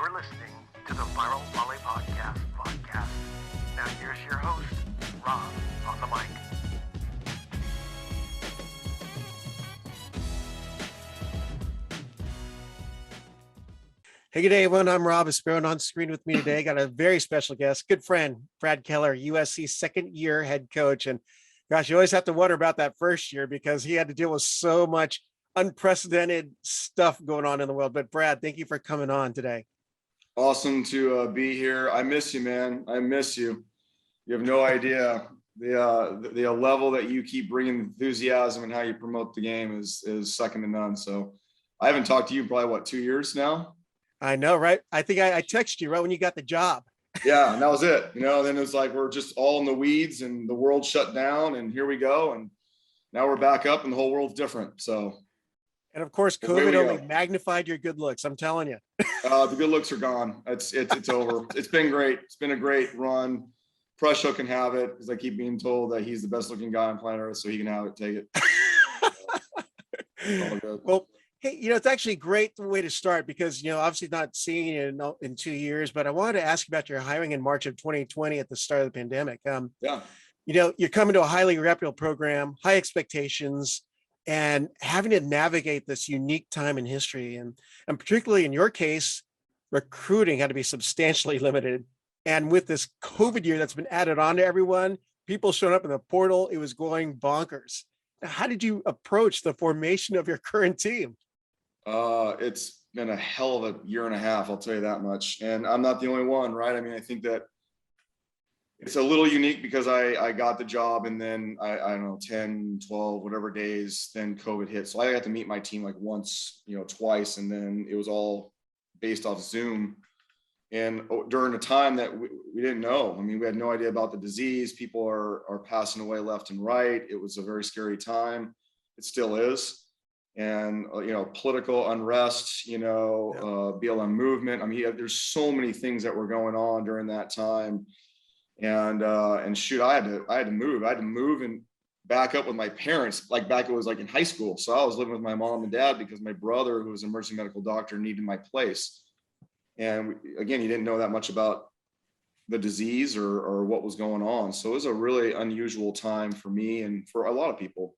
You're listening to the Viral Volley podcast. Now here's your host, Rob, on the mic. Hey, good day, everyone. I'm Rob Aspero. On screen with me today, got a very special guest, good friend, Brad Keller, USC second-year head coach. And gosh, you always have to wonder about that first year because he had to deal with so much unprecedented stuff going on in the world. But Brad, thank you for coming on today. Awesome to be here. I miss you, man. I miss you. You have no idea the level that you keep bringing enthusiasm and how you promote the game is second to none. So I haven't talked to you probably 2 years now. I know, right? I think I texted you right when you got the job. Yeah, and that was it. Then it was like we're just all in the weeds and the world shut down and here we go. And now we're back up and the whole world's different. So, and of course, COVID only magnified your good looks. I'm telling you. The good looks are gone. It's over. It's been great. It's been a great run. Prusho can have it because I keep being told that he's the best looking guy on planet Earth, so he can have it. Take it. Well, hey, it's actually a great way to start because, obviously not seeing you in 2 years, but I wanted to ask about your hiring in March of 2020 at the start of the pandemic. You're coming to a highly reputable program, high expectations, and having to navigate this unique time in history. And particularly in your case, recruiting had to be substantially limited. And with this COVID year that's been added on to everyone, people showing up in the portal, it was going bonkers. How did you approach the formation of your current team? It's been a hell of a year and a half, I'll tell you that much. And I'm not the only one, right? I mean, I think that it's a little unique because I got the job and then I don't know, 10, 12, whatever days, then COVID hit. So I got to meet my team like once, twice. And then it was all based off Zoom. And during a time that we didn't know, I mean, we had no idea about the disease. People are passing away left and right. It was a very scary time. It still is. And, political unrest, BLM movement. I mean, there's so many things that were going on during that time. And shoot, I had to move. I had to move and back up with my parents, like back it was like in high school. So I was living with my mom and dad because my brother, who was an emergency medical doctor, needed my place. And again, he didn't know that much about the disease or what was going on. So it was a really unusual time for me and for a lot of people.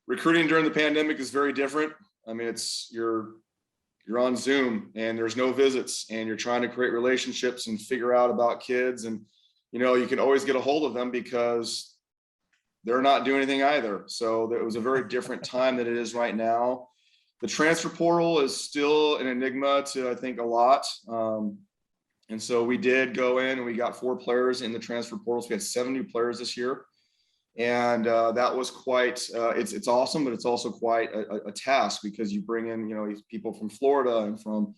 Recruiting during the pandemic is very different. I mean, you're on Zoom and there's no visits and you're trying to create relationships and figure out about kids. And, you can always get a hold of them because they're not doing anything either. So it was a very different time than it is right now. The transfer portal is still an enigma to, I think, a lot. And so we did go in and we got 4 players in the transfer portal. So we had 7 new players this year. And that was quite, it's awesome, but it's also quite a task because you bring in, people from Florida and from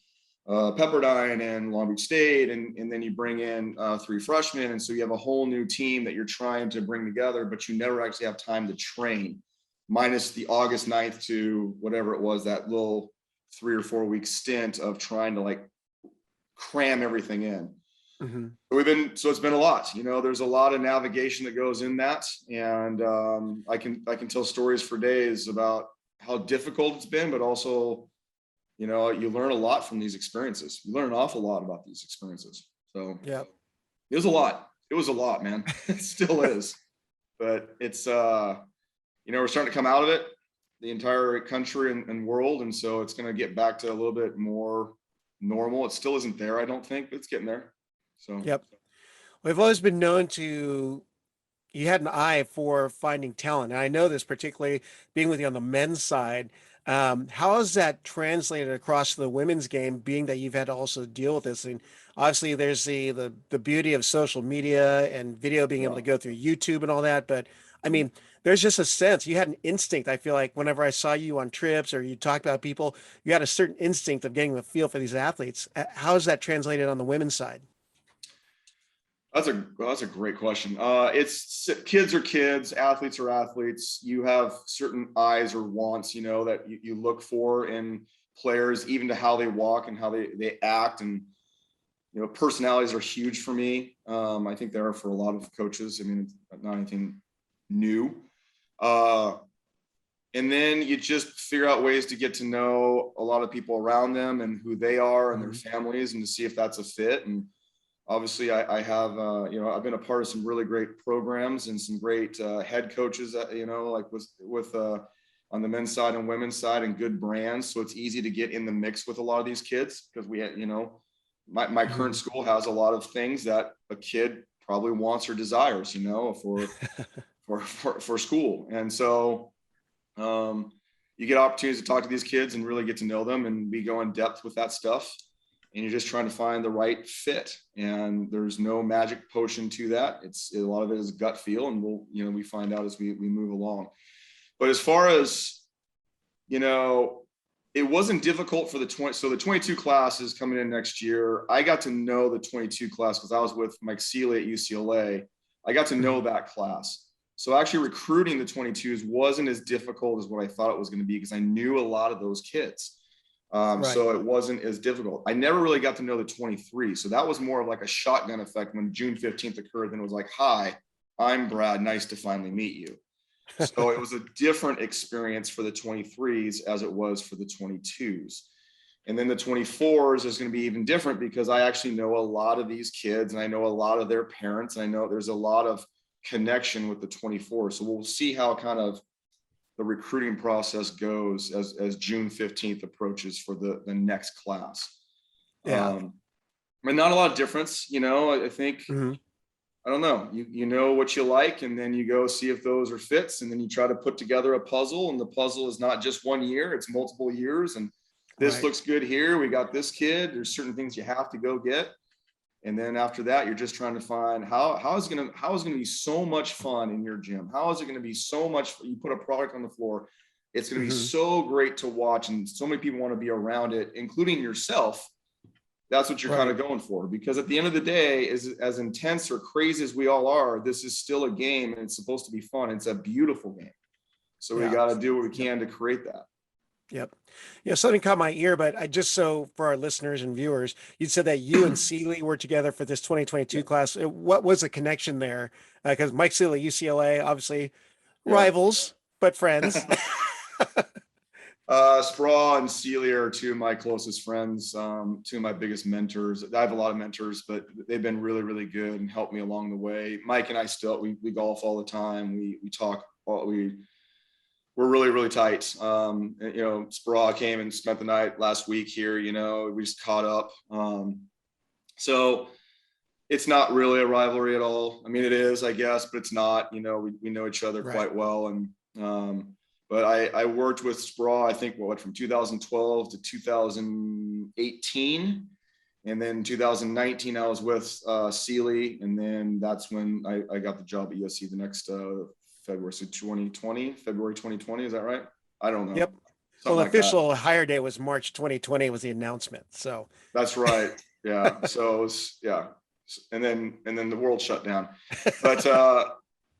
Pepperdine and Long Beach State, and then you bring in 3 freshmen. And so you have a whole new team that you're trying to bring together, but you never actually have time to train. Minus the August 9th to whatever it was, that little 3 or 4 week stint of trying to cram everything in. Mm-hmm. So it's been a lot, there's a lot of navigation that goes in that. And I can tell stories for days about how difficult it's been, but also, you learn a lot from these experiences. You learn an awful lot about these experiences. So yeah, it was a lot, man. It still is, but it's, we're starting to come out of it, the entire country and world. And so it's going to get back to a little bit more normal. It still isn't there, I don't think, but it's getting there. So, yep. We've always been known you had an eye for finding talent. And I know this particularly being with you on the men's side. How has that translated across the women's game, being that you've had to also deal with this? And obviously there's the beauty of social media and video being able to go through YouTube and all that. But I mean, there's just a sense you had an instinct. I feel like whenever I saw you on trips or you talked about people, you had a certain instinct of getting the feel for these athletes. How is that translated on the women's side? That's a great question. It's kids are kids, athletes are athletes. You have certain eyes or wants, that you look for in players, even to how they walk and how they act. And, personalities are huge for me. I think they are for a lot of coaches. I mean, it's not anything new. And then you just figure out ways to get to know a lot of people around them and who they are and their families, and to see if that's a fit. And obviously I have, I've been a part of some really great programs and some great head coaches that, like with on the men's side and women's side, and good brands. So it's easy to get in the mix with a lot of these kids, because we, my current school has a lot of things that a kid probably wants or desires, for school. And so, you get opportunities to talk to these kids and really get to know them, and we go in depth with that stuff. And you're just trying to find the right fit, and there's no magic potion to that. A lot of it is gut feel, and we find out as we move along. But as far as, it wasn't difficult for the 22 class is coming in next year. I got to know the 22 class because I was with Mike Seeley at UCLA. I got to know that class. So actually recruiting the 22s wasn't as difficult as what I thought it was going to be, because I knew a lot of those kids. Right. So it wasn't as difficult. I never really got to know the 23. So that was more of like a shotgun effect when June 15th occurred. Then it was like, hi, I'm Brad. Nice to finally meet you. So it was a different experience for the 23s as it was for the 22s. And then the 24s is going to be even different, because I actually know a lot of these kids, and I know a lot of their parents. And I know there's a lot of connection with the 24. So we'll see how kind of the recruiting process goes as June 15th approaches for the next class. Yeah. But not a lot of difference, I think, I don't know, you know what you like, and then you go see if those are fits, and then you try to put together a puzzle, and the puzzle is not just 1 year, it's multiple years. And this looks good here. We got this kid. There's certain things you have to go get. And then after that, you're just trying to find how is it going to be so much fun in your gym? How is it going to be so much? You put a product on the floor, it's going to be so great to watch, and so many people want to be around it, including yourself. That's what you're kind of going for, because at the end of the day, as intense or crazy as we all are, this is still a game, and it's supposed to be fun. It's a beautiful game. So we got to do what we can to create that. Yep. Yeah, something caught my ear, but so for our listeners and viewers, you said that you and Seeley were together for this 2022 class. What was the connection there? Because Mike Seeley, UCLA, obviously rivals, but friends. Spraw and Seeley are two of my closest friends, two of my biggest mentors. I have a lot of mentors, but they've been really, really good and helped me along the way. Mike and I we golf all the time. We talk, we're really, really tight. Spraw came and spent the night last week here, we just caught up. So it's not really a rivalry at all. I mean, it is, I guess, but it's not, we know each other quite well. And, but I worked with Spraw, I think, from 2012 to 2018. And then 2019, I was with Seeley. And then that's when I got the job at USC the next February. So February 2020. Is that right? I don't know. Yep. Well, the official hire day was March 2020 was the announcement. So that's right. Yeah. So it was, and then the world shut down.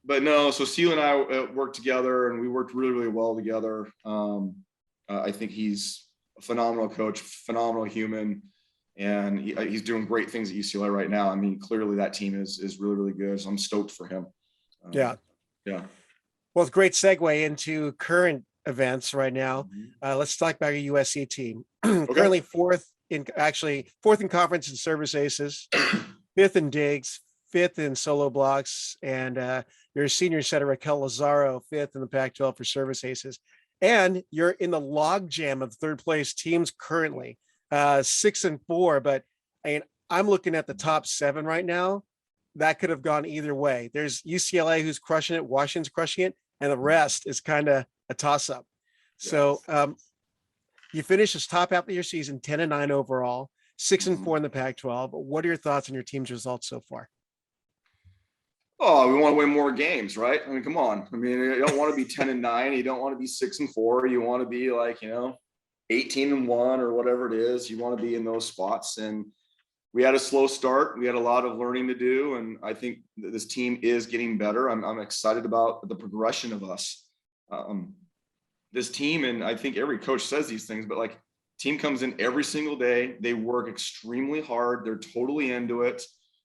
But no, so Seeley and I worked together, and we worked really, really well together. I think he's a phenomenal coach, phenomenal human, and he's doing great things at UCLA right now. I mean, clearly that team is really, really good. So I'm stoked for him. Yeah. Well, it's a great segue into current events right now. Let's talk about your USC team. Currently fourth in conference in service aces, fifth in digs, fifth in solo blocks, and you're a senior setter, Raquel Lazaro, fifth in the Pac-12 for service aces. And you're in the log jam of third place teams currently, 6-4. But I'm looking at the top 7 right now. That could have gone either way. There's UCLA who's crushing it, Washington's crushing it, and the rest is kind of a toss-up. Yes. So you finished as top half of your season, 10-9 overall, 6-4 in the Pac-12. What are your thoughts on your team's results so far? Oh, we want to win more games, right? I mean, come on. I mean, you don't want to be 10-9. You don't want to be 6-4. You want to be 18-1 or whatever it is. You want to be in those spots. And we had a slow start. We had a lot of learning to do. And I think this team is getting better. I'm excited about the progression of us. This team, and I think every coach says these things, but team comes in every single day. They work extremely hard. They're totally into it.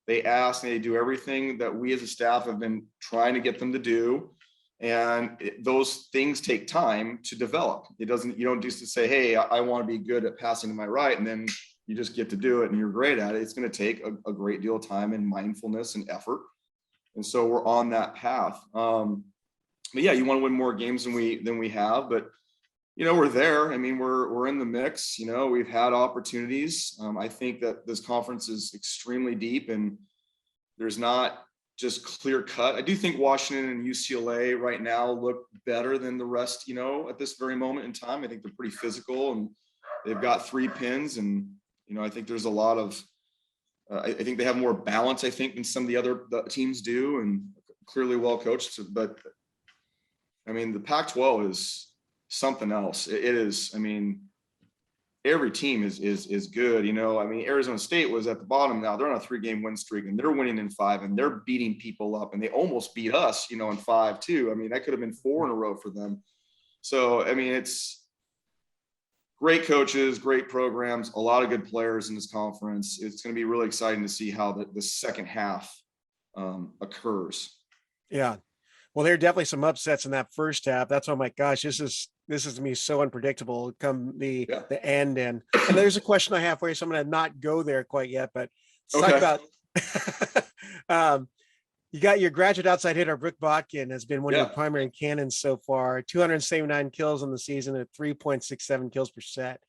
They ask and they do everything that we as a staff have been trying to get them to do. And those things take time to develop. You don't just say, hey, I want to be good at passing to my right, and then you just get to do it and you're great at it. It's going to take a great deal of time and mindfulness and effort. And so we're on that path. But yeah, you want to win more games than we have, but we're there. I mean, we're in the mix. We've had opportunities. I think that this conference is extremely deep, and there's not just clear cut. I do think Washington and UCLA right now look better than the rest, at this very moment in time. I think they're pretty physical, and they've got 3 pins, and, I think there's a lot of, I think they have more balance, I think, than some of the other teams do, and clearly well coached. But I mean, the Pac-12 is something else. It is, I mean, every team is good. I mean, Arizona State was at the bottom. Now they're on a 3-game win streak, and they're winning in 5, and they're beating people up, and they almost beat us, in 5 too. I mean, that could have been 4 in a row for them. So, I mean, it's great coaches, great programs, a lot of good players in this conference. It's going to be really exciting to see how the second half occurs. Yeah. Well, there are definitely some upsets in that first half. That's why I'm like, gosh, this is to me so unpredictable come the end. And there's a question I have for you, so I'm going to not go there quite yet, but let's talk about you got your graduate outside hitter, Brooke Botkin, has been one of your primary cannons so far, 279 kills on the season at 3.67 kills per set.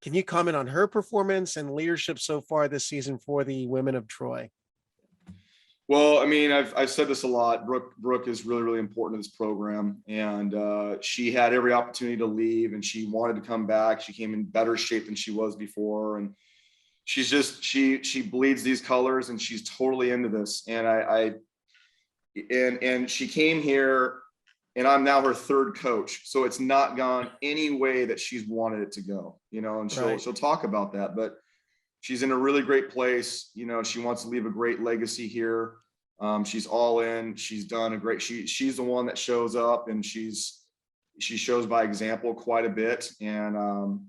Can you comment on her performance and leadership so far this season for the women of Troy? Well, I mean, I've said this a lot. Brooke is really, really important to this program, and she had every opportunity to leave, and she wanted to come back. She came in better shape than she was before, and she's just she bleeds these colors, and she's totally into this. And she came here, and I'm now her 3rd coach, so it's not gone any way that she's wanted it to go. And she'll talk about that, but she's in a really great place. She wants to leave a great legacy here. She's all in. She's done a great. She's the one that shows up, and she shows by example quite a bit. And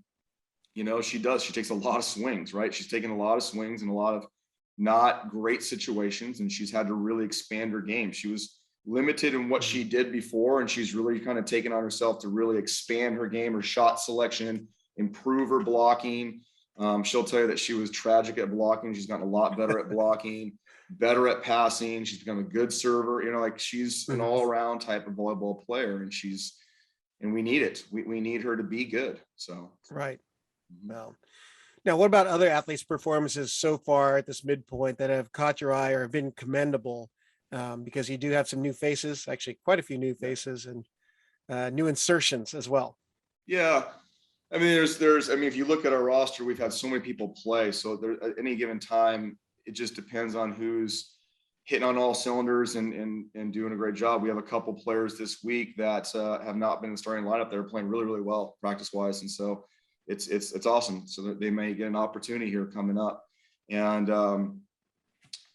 she does. She takes a lot of swings, right? She's taken a lot of swings in a lot of not great situations, and she's had to really expand her game. She was limited in what she did before, and she's really kind of taken on herself to really expand her game, her shot selection, improve her blocking. She'll tell you that she was tragic at blocking. She's gotten a lot better at blocking, better at passing. She's become a good server. She's an all-around type of volleyball player, and we need it. We need her to be good. So right. Well, now what about other athletes' performances so far at this midpoint that have caught your eye or have been commendable? Because you do have some new faces, actually quite a few new faces, and new insertions as well. Yeah. I mean, if you look at our roster, we've had so many people play. So at any given time, it just depends on who's hitting on all cylinders and doing a great job. We have a couple players this week that have not been in the starting lineup. They're playing really, really well practice wise. And so it's awesome. So that they may get an opportunity here coming up. And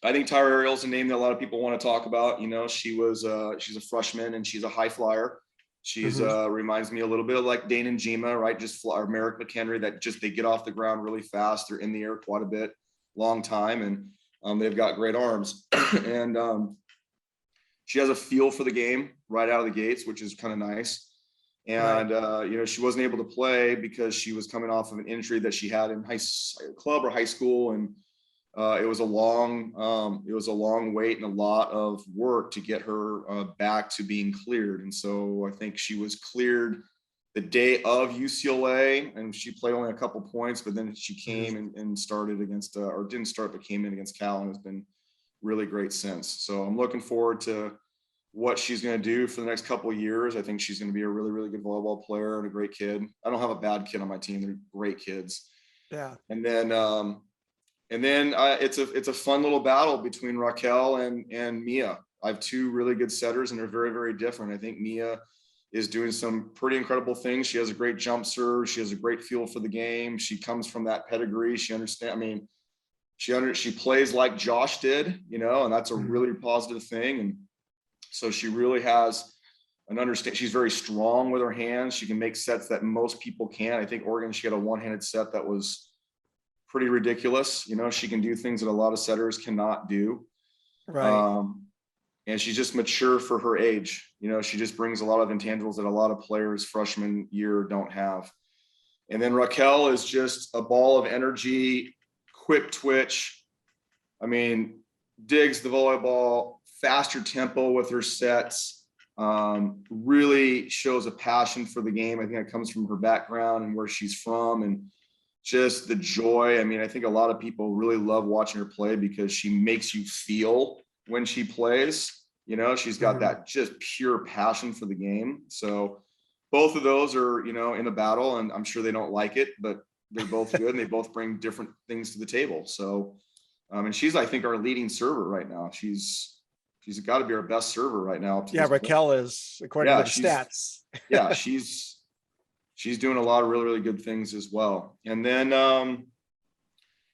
I think Tyra Ariel's a name that a lot of people want to talk about. She's a freshman, and she's a high flyer. She's reminds me a little bit of like Dane and Jima, right? Or Merrick McHenry, that they get off the ground really fast. They're in the air quite a bit, long time, and they've got great arms. And she has a feel for the game right out of the gates, which is kind of nice. And she wasn't able to play because she was coming off of an injury that she had in club or high school, and it was a long wait and a lot of work to get her back to being cleared. And so I think she was cleared the day of UCLA, and she played only a couple points, but then she came and started against, or didn't start, but came in against Cal, and has been really great since. So I'm looking forward to what she's going to do for the next couple of years. I think she's going to be a really, really good volleyball player and a great kid. I don't have a bad kid on my team. They're great kids. Yeah. And then it's a fun little battle between Raquel and Mia. I have 2 really good setters, and they're very, very different. I think Mia is doing some pretty incredible things. She has a great jump serve. She has a great feel for the game. She comes from that pedigree. She understands. I mean, she plays like Josh did, and that's a really positive thing. And so she really has an understand. She's very strong with her hands. She can make sets that most people can't. I think Oregon, she had a one-handed set that was pretty ridiculous. She can do things that a lot of setters cannot do. Right. and she's just mature for her age. You know, she just brings a lot of intangibles that a lot of players freshman year don't have. And then Raquel is just a ball of energy, quick twitch. I mean, digs the volleyball, faster tempo with her sets, really shows a passion for the game. I think that comes from her background and where she's from, and just the joy. I mean, I think a lot of people really love watching her play because she makes you feel when she plays. You know, she's got that just pure passion for the game. So both of those are, you know, in a battle, and I'm sure they don't like it, but they're both good and they both bring different things to the table. So, and she's, I think, our leading server right now. She's got to be our best server right now. Yeah, Raquel is, according to the stats. Yeah, she's doing a lot of really, really good things as well. And then,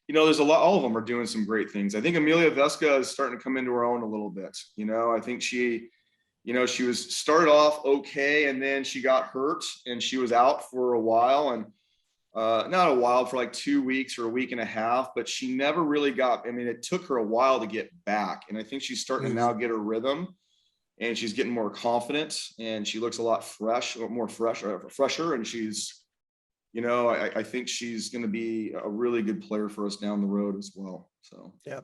you know, there's all of them are doing some great things. I think Amelia Vesca is starting to come into her own a little bit. You know, I think she was started off okay, and then she got hurt and she was out for a while, and not a while, for like 2 weeks or a week and a half, but she never really got, I mean, it took her a while to get back. And I think she's starting to now get her rhythm, and she's getting more confident, and she looks a lot fresher. And she's, you know, I think she's going to be a really good player for us down the road as well. So, yeah.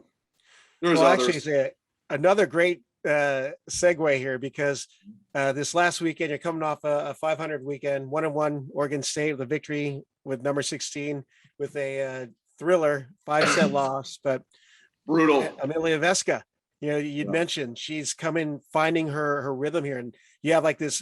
There's actually, another great segue here, because this last weekend you're coming off a 500 weekend, 1-1 Oregon State with a victory with number 16 with a thriller 5-set loss, but brutal. Amelia Vesca, you know, you'd mentioned she's coming, finding her rhythm here, and you have like this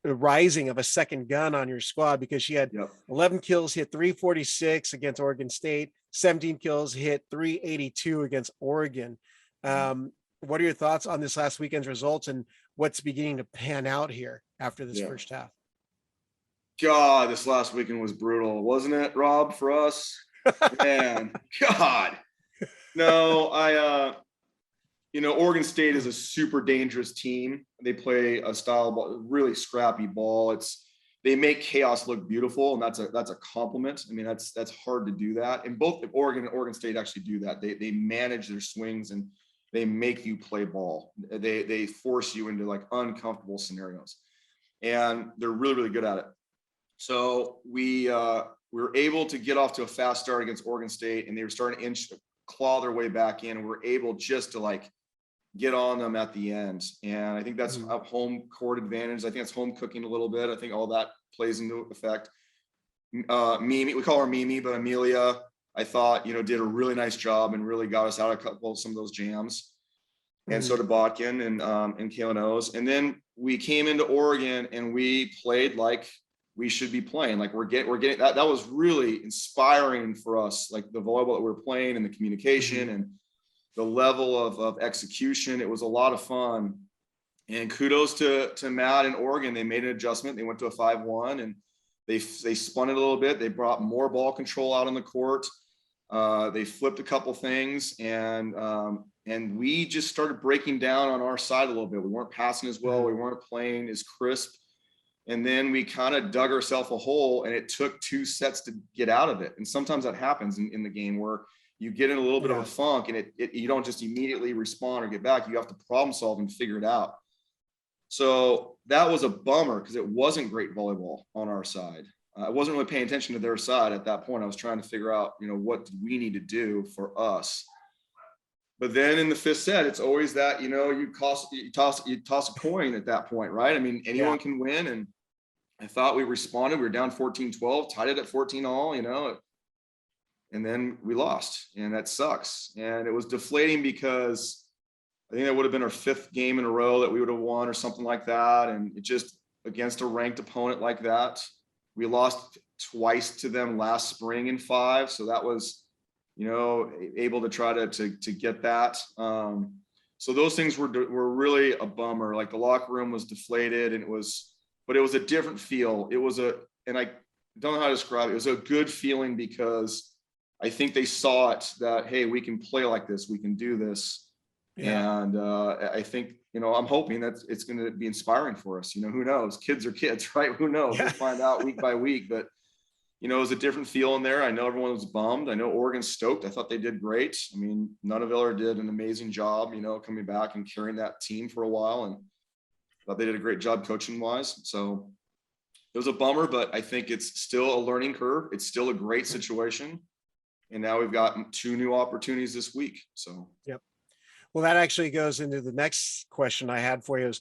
rising of a second gun on your squad, because she had 11 kills, hit 346 against Oregon State, 17 kills, hit 382 against Oregon. What are your thoughts on this last weekend's results and what's beginning to pan out here after this first half? God, this last weekend was brutal, wasn't it, Rob, for us? Man, God. No, you know, Oregon State is a super dangerous team. They play a style of ball, really scrappy ball. They make chaos look beautiful, and that's a compliment. I mean, that's hard to do that. And both Oregon and Oregon State actually do that. They manage their swings, and they make you play ball. They force you into like uncomfortable scenarios, and they're really, really good at it. So we were able to get off to a fast start against Oregon State, and they were starting to claw their way back in. And we're able just to like get on them at the end. And I think that's a home court advantage. I think it's home cooking a little bit. I think all that plays into effect. Mimi, we call her Mimi, but Amelia, I thought, you know, did a really nice job and really got us out of some of those jams. And so did Botkin and Kayla Knows. And then we came into Oregon and we played like we should be playing. Like we're getting that was really inspiring for us, like the volleyball that we're playing and the communication and the level of execution. It was a lot of fun. And kudos to Matt and Oregon. They made an adjustment. They went to a 5-1 and they spun it a little bit. They brought more ball control out on the court. They flipped a couple things, and we just started breaking down on our side a little bit. We weren't passing as well. We weren't playing as crisp. And then we kind of dug ourselves a hole, and it took 2 sets to get out of it. And sometimes that happens in the game where you get in a little bit of a funk, and you don't just immediately respond or get back. You have to problem solve and figure it out. So that was a bummer because it wasn't great volleyball on our side. I wasn't really paying attention to their side at that point. I was trying to figure out, you know, what did we need to do for us. But then in the 5th set, it's always that, you know, you toss a coin at that point, right? I mean, anyone can win. And I thought we responded. We were down 14-12, tied it at 14-all, you know, and then we lost, and that sucks. And it was deflating because I think that would have been our 5th game in a row that we would have won or something like that. And it just, against a ranked opponent like that, we lost twice to them last spring in 5. So that was, you know, able to try to get that. So those things were really a bummer. Like the locker room was deflated, and but it was a different feel. And I don't know how to describe it. It was a good feeling because I think they saw it that, hey, we can play like this. We can do this. Yeah. And I think, you know, I'm hoping that it's going to be inspiring for us. You know, who knows? Kids are kids, right? Who knows? We'll find out week by week. But you know, it was a different feel in there. I know everyone was bummed. I know Oregon's stoked. I thought they did great. I mean, Nunaviller did an amazing job, you know, coming back and carrying that team for a while, and I thought they did a great job coaching wise. So it was a bummer, but I think it's still a learning curve. It's still a great situation. And now we've got 2 new opportunities this week. So, yep. Well, that actually goes into the next question I had for you is,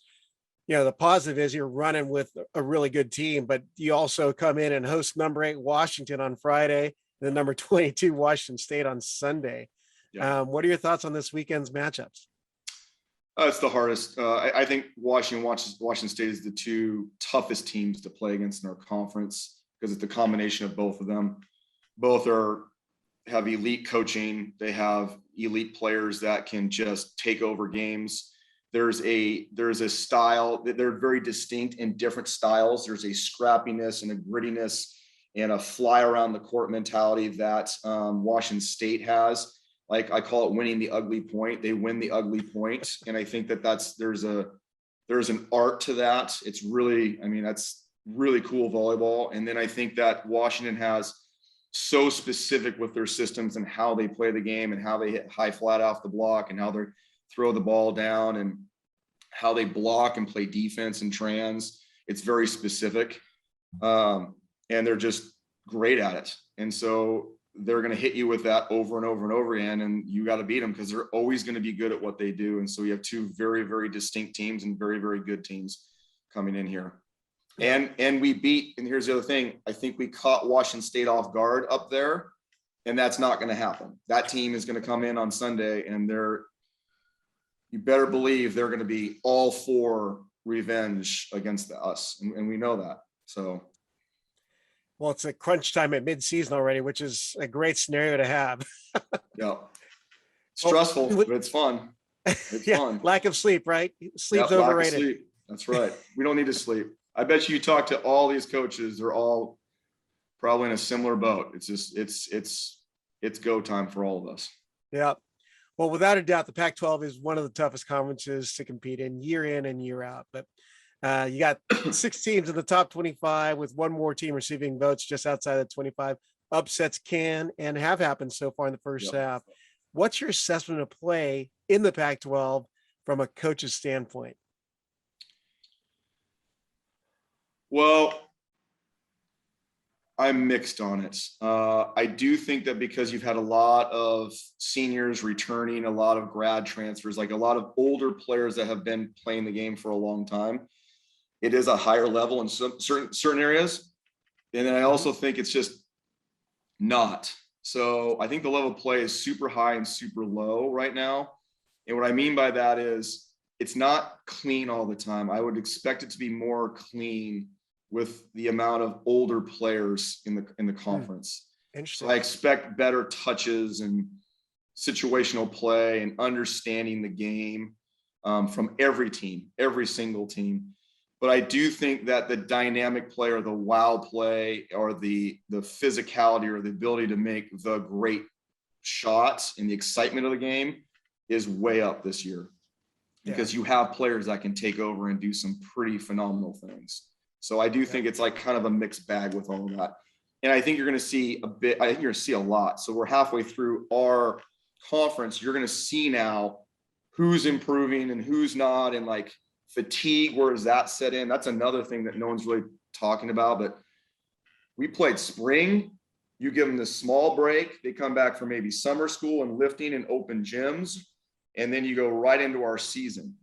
you know, the positive is you're running with a really good team, but you also come in and host number 8 Washington on Friday, and then number 22 Washington State on Sunday. Yeah. What are your thoughts on this weekend's matchups? It's the hardest. I think Washington State is the 2 toughest teams to play against in our conference because it's the combination of both of them. Both have elite coaching. They have elite players that can just take over games. There's a style that they're very distinct in different styles. There's a scrappiness and a grittiness and a fly around the court mentality that Washington State has. Like I call it winning the ugly point. They win the ugly point. And I think there's an art to that. It's really, I mean, that's really cool volleyball. And then I think that Washington has so specific with their systems and how they play the game and how they hit high flat off the block and how they throw the ball down and how they block and play defense and trans. It's very specific. And they're just great at it. And so they're going to hit you with that over and over and over again. And you got to beat them because they're always going to be good at what they do. And so you have 2 very, very distinct teams and very, very good teams coming in here. And we beat, and here's the other thing, I think we caught Washington State off guard up there, and that's not going to happen. That team is going to come in on Sunday, and you better believe they're going to be all for revenge against us, and we know that. So, well, it's a crunch time at mid-season already, which is a great scenario to have. Yeah, stressful, but it's fun. It's fun. Lack of sleep, right? Sleep's overrated. Lack of sleep. That's right. We don't need to sleep. I bet you talk to all these coaches, they're all probably in a similar boat. It's just, it's go time for all of us. Yeah. Well, without a doubt, the Pac-12 is one of the toughest conferences to compete in and year out. But you got 6 teams in the top 25 with 1 more team receiving votes just outside the 25. Upsets can and have happened so far in the first half. What's your assessment of play in the Pac-12 from a coach's standpoint? Well, I'm mixed on it. I do think that because you've had a lot of seniors returning, a lot of grad transfers, like a lot of older players that have been playing the game for a long time, it is a higher level in certain areas. And then I also think it's just not. So I think the level of play is super high and super low right now. And what I mean by that is it's not clean all the time. I would expect it to be more clean with the amount of older players in the conference. Interesting. So I expect better touches and situational play and understanding the game from every team, every single team. But I do think that the dynamic play or the wow play or the physicality or the ability to make the great shots and the excitement of the game is way up this year because you have players that can take over and do some pretty phenomenal things. So I do think it's like kind of a mixed bag with all of that. And I think you're going to see I think you're going to see a lot. So we're halfway through our conference. You're going to see now who's improving and who's not. And like fatigue, where does that set in? That's another thing that no one's really talking about. But we played spring. You give them this small break. They come back from maybe summer school and lifting and open gyms. And then you go right into our season.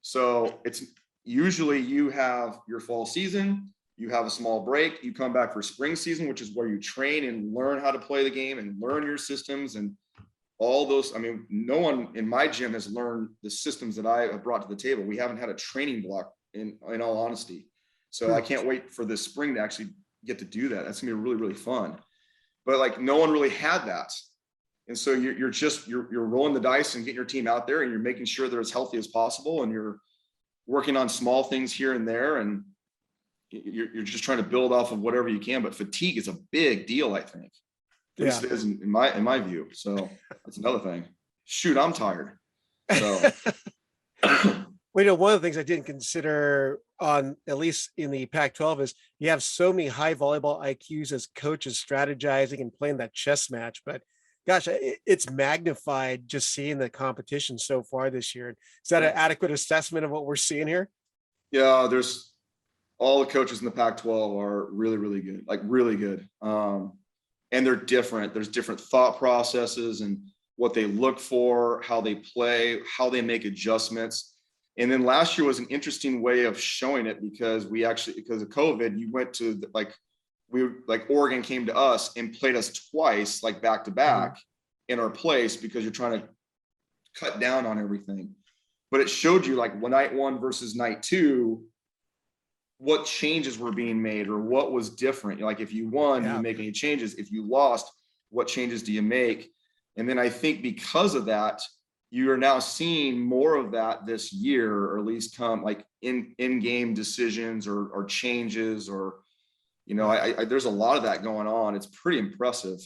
So it's usually you have your fall season, you have a small break, you come back for spring season, which is where you train and learn how to play the game and learn your systems and all those. I mean, no one in my gym has learned the systems that I have brought to the table. We haven't had a training block in all honesty. So I can't wait for this spring to actually get to do that. That's gonna be really, really fun. But like no one really had that. And so you're rolling the dice and getting your team out there and you're making sure they're as healthy as possible. And you're working on small things here and there. And you're just trying to build off of whatever you can, but fatigue is a big deal, I think. At least it is in my view. So that's another thing. Shoot, I'm tired. So Well, you know, one of the things I didn't consider on, at least in the Pac-12, is you have so many high volleyball IQs as coaches strategizing and playing that chess match. But gosh, it's magnified just seeing the competition so far this year. Is that an adequate assessment of what we're seeing here? Yeah, there's all the coaches in the Pac-12 are really, really good, like really good. And they're different. There's different thought processes and what they look for, how they play, how they make adjustments. And then last year was an interesting way of showing it because because of COVID, you went to Oregon came to us and played us twice, like back to back in our place because you're trying to cut down on everything. But it showed you like night one versus night two, what changes were being made or what was different. Like if you won, do you make any changes? If you lost, what changes do you make? And then I think because of that, you are now seeing more of that this year, or at least come like in-game decisions or changes, or, you know, there's a lot of that going on. It's pretty impressive.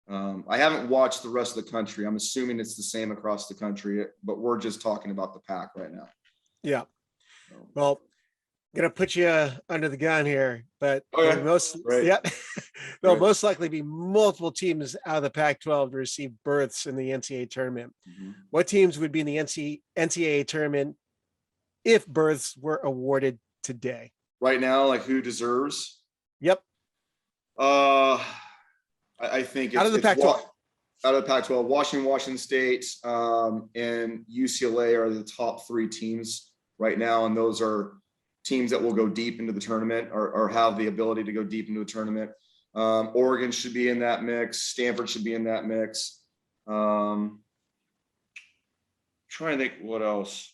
I haven't watched the rest of the country. I'm assuming it's the same across the country, but we're just talking about the Pac right now. Yeah. Well, I'm gonna put you under the gun here, but there'll most likely be multiple teams out of the Pac-12 to receive berths in the NCAA tournament. What teams would be in the NCAA tournament if berths were awarded today? Right now, like who deserves? Yep. I think it's, out of the Pac-12. Out of the Pac-12, Washington State, and UCLA are the top three teams right now, and those are teams that will go deep into the tournament or have the ability to go deep into the tournament. Oregon should be in that mix. Stanford should be in that mix. Trying to think what else.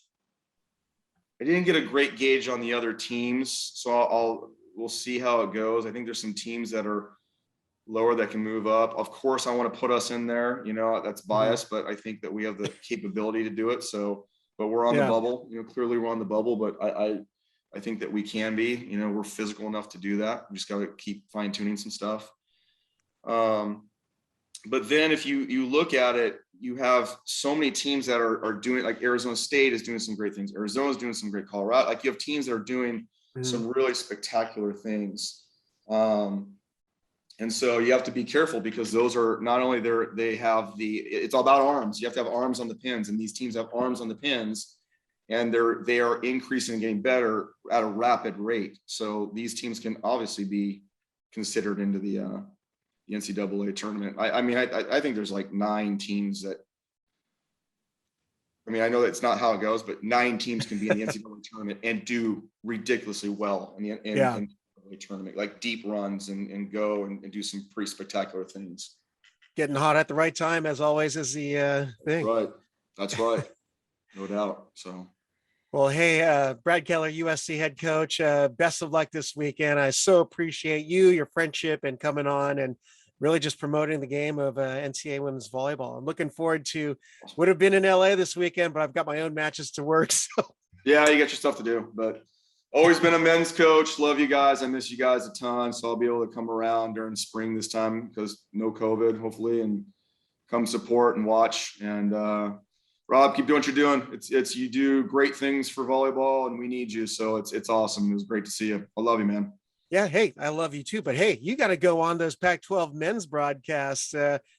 I didn't get a great gauge on the other teams, so we'll see how it goes. I think there's some teams that are lower that can move up. Of course, I want to put us in there. You know, that's biased, but I think that we have the capability to do it. So, but we're on the bubble. You know, clearly we're on the bubble, but I think that we can be. You know, we're physical enough to do that. We just got to keep fine tuning some stuff. But then if you look at it, you have so many teams that are doing, like Arizona State is doing some great things. Arizona's doing some great. Colorado, like you have teams that are doing some really spectacular things. And so you have to be careful because those are not only it's all about arms. You have to have arms on the pins, and these teams have arms on the pins, and they are increasing and getting better at a rapid rate. So these teams can obviously be considered into the NCAA tournament. I think there's like 9 teams that. I mean, I know that's not how it goes, but 9 teams can be in the NCAA tournament and do ridiculously well in the tournament, like deep runs and go and do some pretty spectacular things. Getting hot at the right time, as always, is the thing. Right. That's right. No doubt. So. Well, hey, Brad Keller, USC head coach, best of luck this weekend. I so appreciate your friendship, and coming on and really just promoting the game of NCAA women's volleyball. I'm looking forward to, would have been in LA this weekend, but I've got my own matches to work. So. Yeah, you got your stuff to do, but always been a men's coach. Love you guys. I miss you guys a ton. So I'll be able to come around during spring this time because no COVID, hopefully, and come support and watch. And Rob, keep doing what you're doing. It's you do great things for volleyball, and we need you. So it's awesome. It was great to see you. I love you, man. Yeah. Hey, I love you too. But hey, you got to go on those Pac-12 men's broadcasts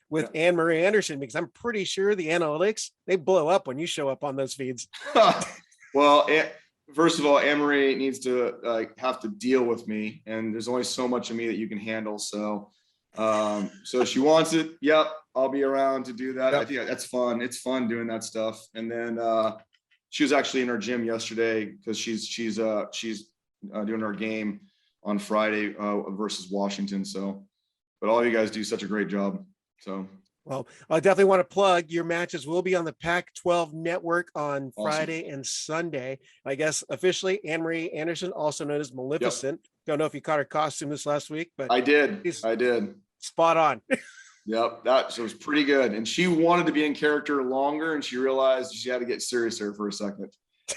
with Anne-Marie Anderson, because I'm pretty sure the analytics, they blow up when you show up on those feeds. Well, first of all, Anne-Marie needs to have to deal with me, and there's only so much of me that you can handle. So, so she wants it. Yep. I'll be around to do that. Yep. I think that's fun. It's fun doing that stuff. And then she was actually in our gym yesterday because she's doing our game on Friday versus Washington. So, but all you guys do such a great job. So. Well, I definitely want to plug your matches will be on the Pac-12 network on Friday and Sunday. I guess officially Anne-Marie Anderson, also known as Maleficent. Yep. Don't know if you caught her costume this last week, but I did. Spot on. Yep. That was pretty good. And she wanted to be in character longer, and she realized she had to get serious there for a second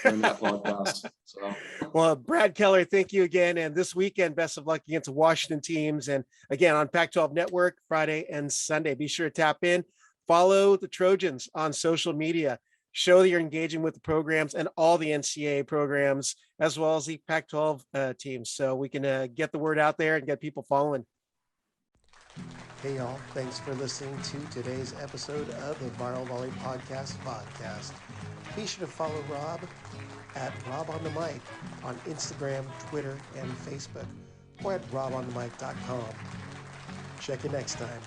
during that podcast. So. Well, Brad Keller, thank you again. And this weekend, best of luck against the Washington teams. And again, on Pac-12 Network, Friday and Sunday. Be sure to tap in. Follow the Trojans on social media. show that you're engaging with the programs and all the NCAA programs, as well as the Pac-12 teams. So we can get the word out there and get people following. Hey y'all, thanks for listening to today's episode of the Viral Volley Podcast. Be sure to follow Rob at Rob on the Mic on Instagram, Twitter, and Facebook, or at robonthemic.com. Check you next time.